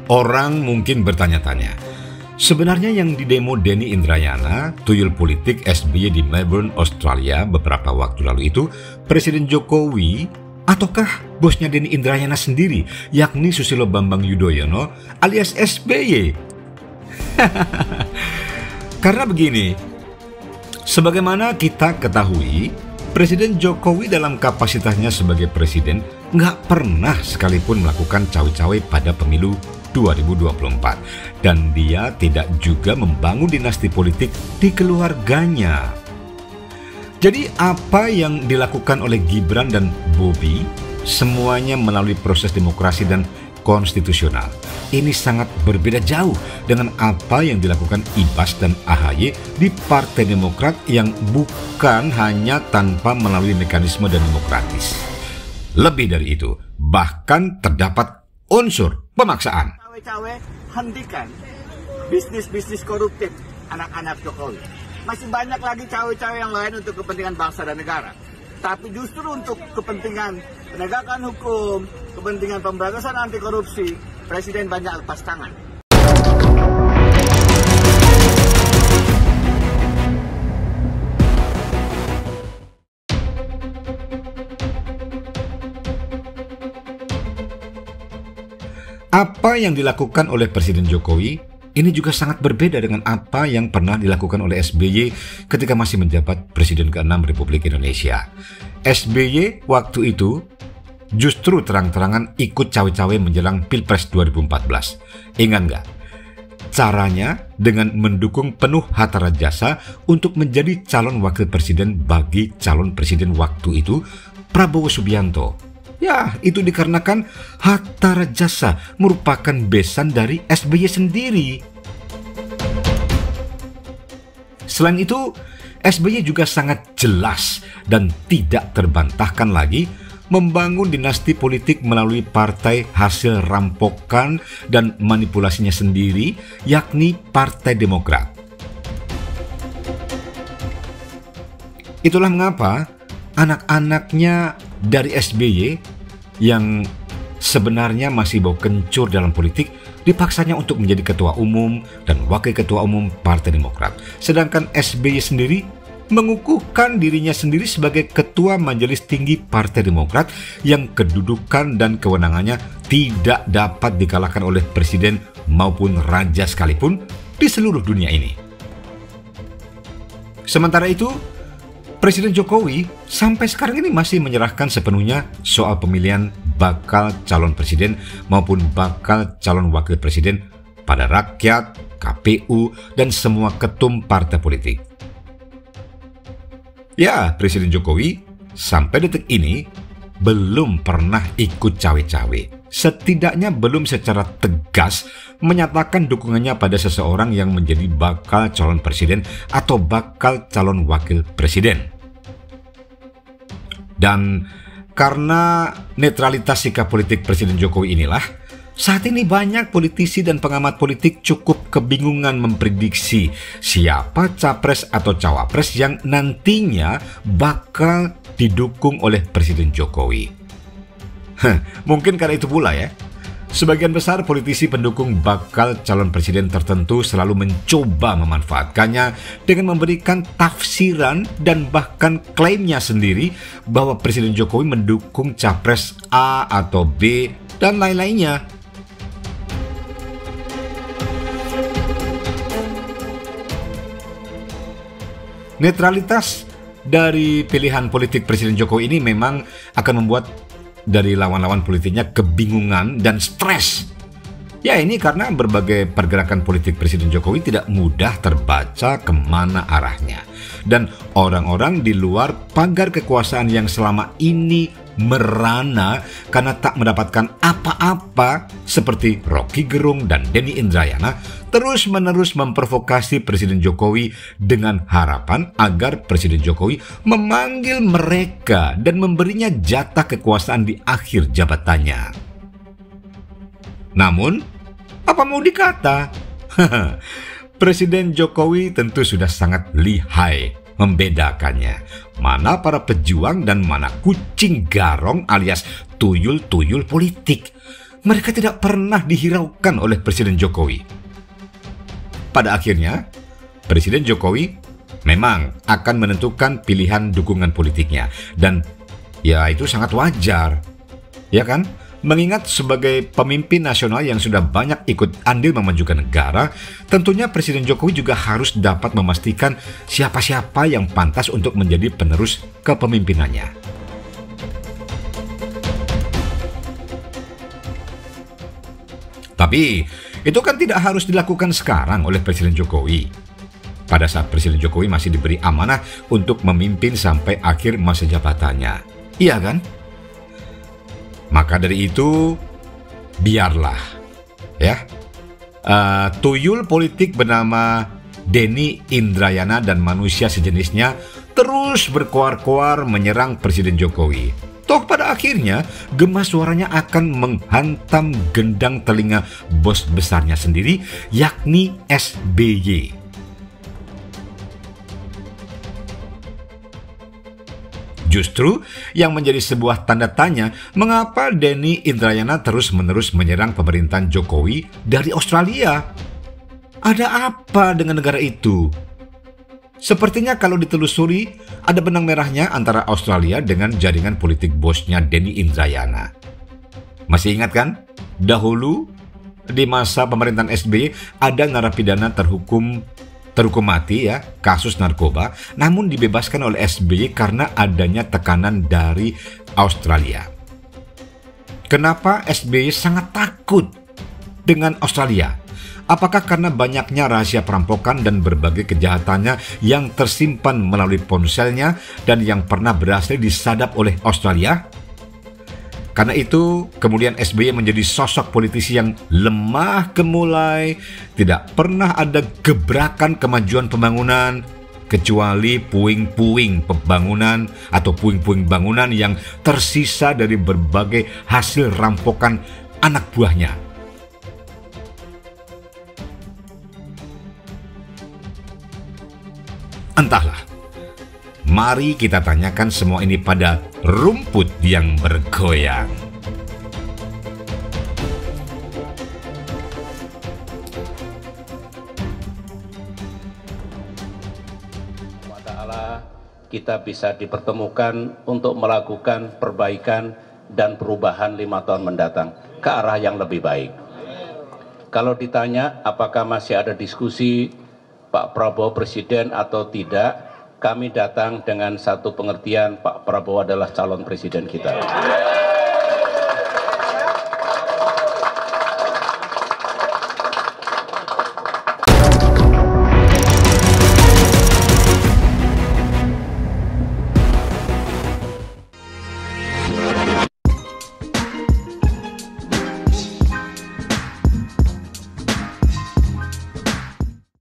Orang mungkin bertanya-tanya, sebenarnya yang didemo Denny Indrayana, tuyul politik SBY di Melbourne, Australia beberapa waktu lalu itu Presiden Jokowi ataukah bosnya Denny Indrayana sendiri, yakni Susilo Bambang Yudhoyono alias SBY? Karena begini, sebagaimana kita ketahui, Presiden Jokowi dalam kapasitasnya sebagai presiden nggak pernah sekalipun melakukan cawe-cawe pada pemilu 2024, dan dia tidak juga membangun dinasti politik di keluarganya. Jadi apa yang dilakukan oleh Gibran dan Bobi semuanya melalui proses demokrasi dan konstitusional. Ini sangat berbeda jauh dengan apa yang dilakukan Ibas dan AHY di Partai Demokrat yang bukan hanya tanpa melalui mekanisme dan demokratis. Lebih dari itu, bahkan terdapat unsur pemaksaan. Cawe-cawe, hentikan bisnis-bisnis koruptif anak-anak Jokowi. Masih banyak lagi cawe-cawe yang lain untuk kepentingan bangsa dan negara. Tapi justru untuk kepentingan penegakan hukum, kepentingan pemberantasan anti korupsi, Presiden banyak lepas tangan. Apa yang dilakukan oleh Presiden Jokowi ini juga sangat berbeda dengan apa yang pernah dilakukan oleh SBY ketika masih menjabat Presiden ke-6 Republik Indonesia. SBY waktu itu justru terang-terangan ikut cawe-cawe menjelang Pilpres 2014. Ingat nggak? Caranya dengan mendukung penuh hatta rajasa untuk menjadi calon wakil presiden bagi calon presiden waktu itu, Prabowo Subianto. Ya, itu dikarenakan hatta rajasa merupakan besan dari SBY sendiri. Selain itu, SBY juga sangat jelas dan tidak terbantahkan lagi membangun dinasti politik melalui partai hasil rampokan dan manipulasinya sendiri, yakni Partai Demokrat. Itulah mengapa anak-anaknya dari SBY yang sebenarnya masih bau kencur dalam politik dipaksanya untuk menjadi ketua umum dan wakil ketua umum Partai Demokrat. Sedangkan SBY sendiri mengukuhkan dirinya sendiri sebagai ketua Majelis Tinggi Partai Demokrat yang kedudukan dan kewenangannya tidak dapat dikalahkan oleh presiden maupun raja sekalipun di seluruh dunia ini. Sementara itu, Presiden Jokowi sampai sekarang ini masih menyerahkan sepenuhnya soal pemilihan bakal calon presiden maupun bakal calon wakil presiden pada rakyat, KPU, dan semua ketum partai politik. Ya, Presiden Jokowi sampai detik ini belum pernah ikut cawe-cawe. Setidaknya belum secara tegas menyatakan dukungannya pada seseorang yang menjadi bakal calon presiden atau bakal calon wakil presiden. Dan karena netralitas sikap politik Presiden Jokowi inilah, saat ini banyak politisi dan pengamat politik cukup kebingungan memprediksi siapa capres atau cawapres yang nantinya bakal didukung oleh Presiden Jokowi. Mungkin karena itu pula ya, sebagian besar politisi pendukung bakal calon presiden tertentu selalu mencoba memanfaatkannya dengan memberikan tafsiran dan bahkan klaimnya sendiri bahwa Presiden Jokowi mendukung capres A atau B dan lain-lainnya. Netralitas dari pilihan politik Presiden Jokowi ini memang akan membuat dari lawan-lawan politiknya kebingungan dan stres. Ya, ini karena berbagai pergerakan politik Presiden Jokowi tidak mudah terbaca kemana arahnya. Dan orang-orang di luar pagar kekuasaan yang selama ini merana karena tak mendapatkan apa-apa seperti Rocky Gerung dan Denny Indrayana terus-menerus memprovokasi Presiden Jokowi dengan harapan agar Presiden Jokowi memanggil mereka dan memberinya jatah kekuasaan di akhir jabatannya. Namun, apa mau dikata? Presiden Jokowi tentu sudah sangat lihai membedakannya. Mana para pejuang dan mana kucing garong alias tuyul-tuyul politik. Mereka tidak pernah dihiraukan oleh Presiden Jokowi. Pada akhirnya, Presiden Jokowi memang akan menentukan pilihan dukungan politiknya. Dan ya itu sangat wajar. Ya kan? Mengingat sebagai pemimpin nasional yang sudah banyak ikut andil memajukan negara, tentunya Presiden Jokowi juga harus dapat memastikan siapa-siapa yang pantas untuk menjadi penerus kepemimpinannya. Tapi, itu kan tidak harus dilakukan sekarang oleh Presiden Jokowi. Pada saat Presiden Jokowi masih diberi amanah untuk memimpin sampai akhir masa jabatannya. Iya kan? Maka dari itu, biarlah ya tuyul politik bernama Denny Indrayana dan manusia sejenisnya terus berkoar-koar menyerang Presiden Jokowi. Toh pada akhirnya gema suaranya akan menghantam gendang telinga bos besarnya sendiri, yakni SBY. Justru yang menjadi sebuah tanda tanya mengapa Denny Indrayana terus-menerus menyerang pemerintahan Jokowi dari Australia. Ada apa dengan negara itu? Sepertinya kalau ditelusuri ada benang merahnya antara Australia dengan jaringan politik bosnya Denny Indrayana. Masih ingat kan? Dahulu di masa pemerintahan SBY ada narapidana terhukum mati ya, kasus narkoba, namun dibebaskan oleh SBY karena adanya tekanan dari Australia. Kenapa SBY sangat takut dengan Australia? Apakah karena banyaknya rahasia perampokan dan berbagai kejahatannya yang tersimpan melalui ponselnya dan yang pernah berhasil disadap oleh Australia? Karena itu, kemudian SBY menjadi sosok politisi yang lemah gemulai, tidak pernah ada gebrakan kemajuan pembangunan, kecuali puing-puing pembangunan atau puing-puing bangunan yang tersisa dari berbagai hasil rampokan anak buahnya. Entahlah. Mari kita tanyakan semua ini pada rumput yang bergoyang. Kita bisa dipertemukan untuk melakukan perbaikan dan perubahan 5 tahun mendatang ke arah yang lebih baik. Kalau ditanya apakah masih ada diskusi Pak Prabowo presiden atau tidak, kami datang dengan satu pengertian, Pak Prabowo adalah calon presiden kita.